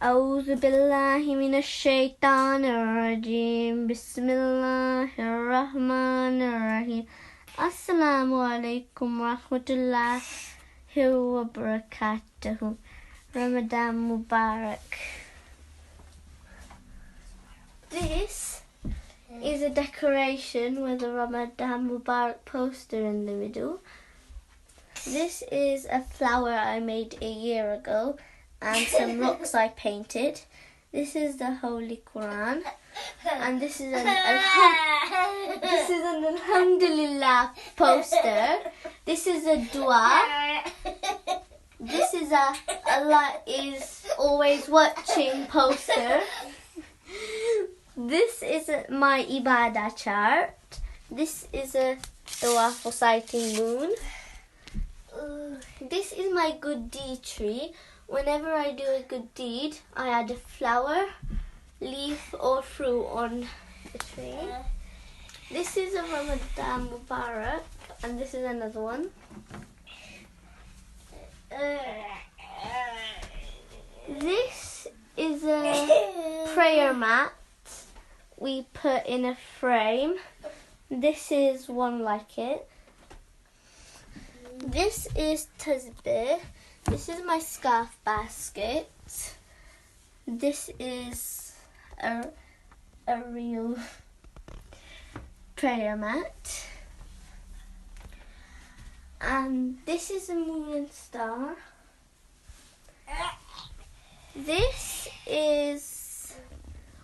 أعوذ بالله من الشيطان الرجيم بسم الله الرحمن الرحيم السلام عليكم ورحمة الله وبركاته. Ramadan Mubarak. This is a decoration with a Ramadan Mubarak poster in the middle. This is a flower I made a year ago and some rocks I painted. This is the Holy Quran, and this is an Alhamdulillah poster. This is a dua. This is a Allah is always watching poster. This is my Ibadah chart. This is a dua for sighting moon. This is my good deed tree. Whenever I do a good deed, I add a flower, leaf or fruit on the tree. This is a Ramadan Mubarak, and this is another one. This is a prayer mat we put in a frame. This is one like it. This is tasbih. This is my scarf basket. This is a real prayer mat. And this is a moon and star. This is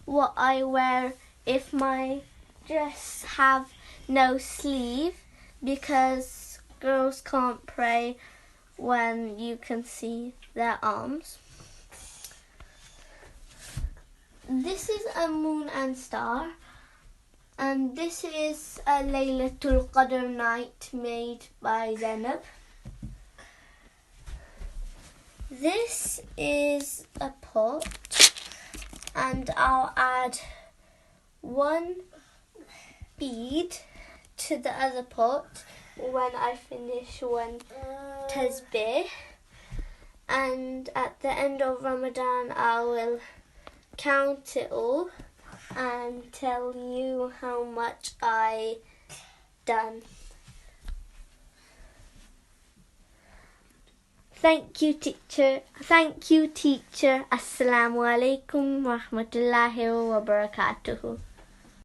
what I wear if my dress have no sleeve, because girls can't pray when you can see their arms. This is a moon and star, and this is a Laylatul Qadr night made by Zainab. This is a pot, and I'll add one bead to the other pot when I finish one tasbih, and at the end of Ramadan I will count it all and tell you how much I done. Thank you, teacher. Assalamu alaikum wa rahmatullahi wa barakatuhu.